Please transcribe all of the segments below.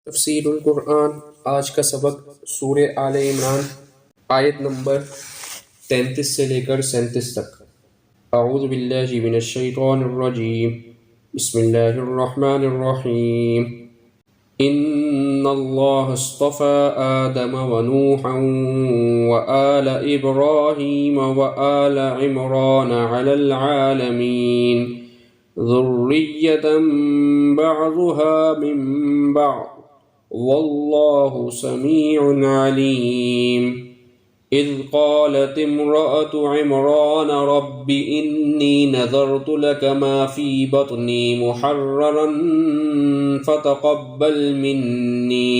تفسیر القرآن آج کا سبق سورہ آل عمران آیت نمبر 33 سے لے کر 37 تک۔ اعوذ باللہ من الشیطان الرجیم، بسم اللہ الرحمن الرحیم۔ ان اللہ اصطفى آدم ونوحا وآل ابراہیم وآل عمران علی العالمین ذریۃ بعضها من بعض واللہ سمیع علیم۔ اذ قالت امرأة عمران رب انی نذرت لك ما في بطنی محررا فتقبل منی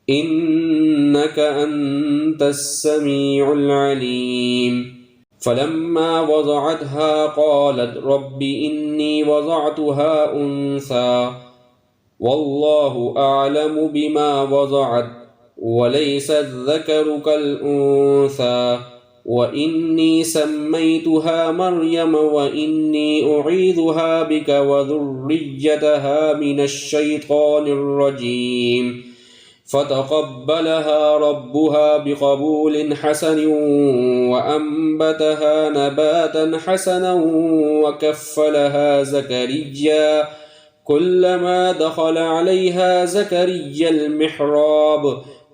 انك انت السمیع العلیم۔ فلما وضعتها قالت رب انی وضعتها انثى واللہ اعلم بما وضعت وليس الذكر كالأنثى وإني سميتها مريم وإني أعيذها بك وذريتها من الشيطان الرجيم فتقبلها ربها بقبول حسن وأنبتها نباتا حسنا وكفلها زكريا كلما دخل عليها زكريا المحراب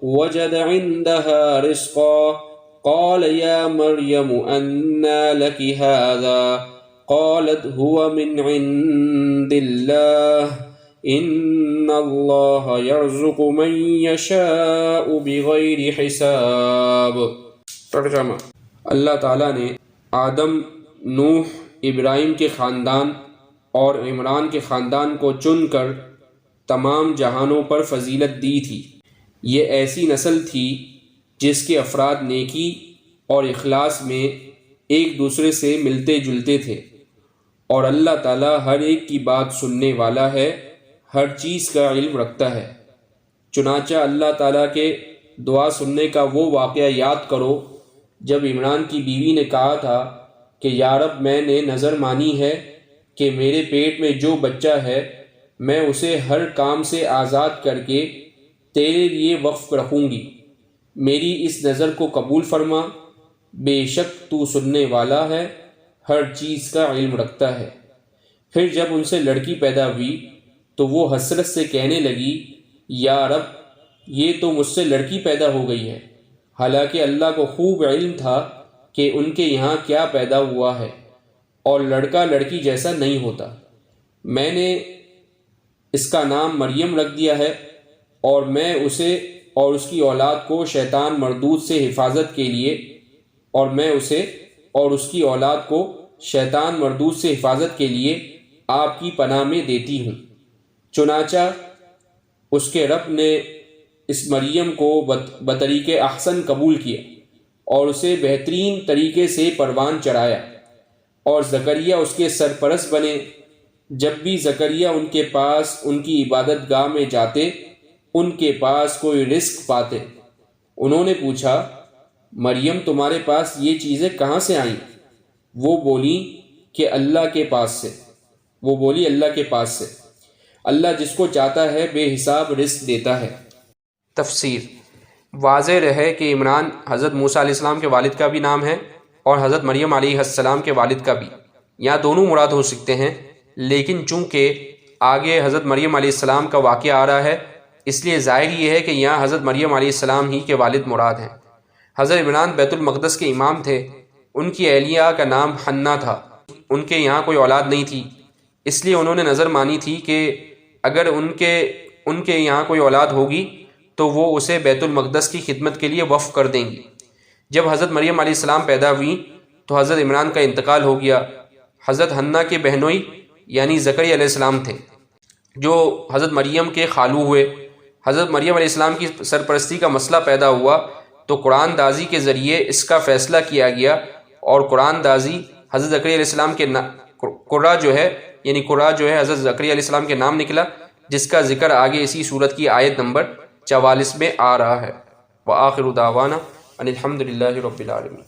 وجد عندها رزقا قال يا مريم أنى لك هذا قالت هو من عند الله إن الله يرزق من يشاء بغير حساب۔ ترجمہ: اللہ تعالیٰ نے آدم، نوح، ابراہیم کے خاندان اور عمران کے خاندان کو چن کر تمام جہانوں پر فضیلت دی تھی۔ یہ ایسی نسل تھی جس کے افراد نیکی اور اخلاص میں ایک دوسرے سے ملتے جلتے تھے، اور اللہ تعالیٰ ہر ایک کی بات سننے والا ہے، ہر چیز کا علم رکھتا ہے۔ چنانچہ اللہ تعالیٰ کے دعا سننے کا وہ واقعہ یاد کرو جب عمران کی بیوی نے کہا تھا کہ یا رب، میں نے نظر مانی ہے کہ میرے پیٹ میں جو بچہ ہے میں اسے ہر کام سے آزاد کر کے تیرے لیے وقف رکھوں گی، میری اس نظر کو قبول فرما، بے شک تو سننے والا ہے، ہر چیز کا علم رکھتا ہے۔ پھر جب ان سے لڑکی پیدا ہوئی تو وہ حسرت سے کہنے لگی، یا رب، یہ تو مجھ سے لڑکی پیدا ہو گئی ہے، حالانکہ اللہ کو خوب علم تھا کہ ان کے یہاں کیا پیدا ہوا ہے، اور لڑکا لڑکی جیسا نہیں ہوتا۔ میں نے اس کا نام مریم رکھ دیا ہے، اور میں اسے اور اس کی اولاد کو شیطان مردود سے حفاظت کے لیے آپ کی پناہ میں دیتی ہوں۔ چنانچہ اس کے رب نے اس مریم کو بطریق احسن قبول کیا اور اسے بہترین طریقے سے پروان چڑھایا، اور زکریا اس کے سرپرست بنے۔ جب بھی زکریا ان کے پاس ان کی عبادت گاہ میں جاتے، ان کے پاس کوئی رزق پاتے۔ انہوں نے پوچھا، مریم، تمہارے پاس یہ چیزیں کہاں سے آئیں؟ وہ بولی اللہ کے پاس سے۔ اللہ جس کو چاہتا ہے بے حساب رزق دیتا ہے۔ تفسیر: واضح رہے کہ عمران حضرت موسیٰ علیہ السلام کے والد کا بھی نام ہے اور حضرت مریم علیہ السلام کے والد کا بھی۔ یہاں دونوں مراد ہو سکتے ہیں، لیکن چونکہ آگے حضرت مریم علیہ السلام کا واقعہ آ رہا ہے، اس لیے ظاہر یہ ہے کہ یہاں حضرت مریم علیہ السلام ہی کے والد مراد ہیں۔ حضرت عمران بیت المقدس کے امام تھے، ان کی اہلیہ کا نام حنہ تھا۔ ان کے یہاں کوئی اولاد نہیں تھی، اس لیے انہوں نے نظر مانی تھی کہ اگر ان کے یہاں کوئی اولاد ہوگی تو وہ اسے بیت المقدس کی خدمت کے لیے وقف کر دیں گی۔ جب حضرت مریم علیہ السلام پیدا ہوئی تو حضرت عمران کا انتقال ہو گیا۔ حضرت حنہ کے بہنوئی یعنی زکریا علیہ السلام تھے جو حضرت مریم کے خالو ہوئے۔ حضرت مریم علیہ السلام کی سرپرستی کا مسئلہ پیدا ہوا تو قرآن دازی کے ذریعے اس کا فیصلہ کیا گیا، اور قرآن دازی حضرت زکریا علیہ السلام کے قرہ جو ہے حضرت زکریا علیہ السلام کے نام نکلا، جس کا ذکر آگے اسی سورت کی آیت نمبر 44 میں آ رہا ہے۔ وآخر دعوانا ان الحمد للہ رب العالمین۔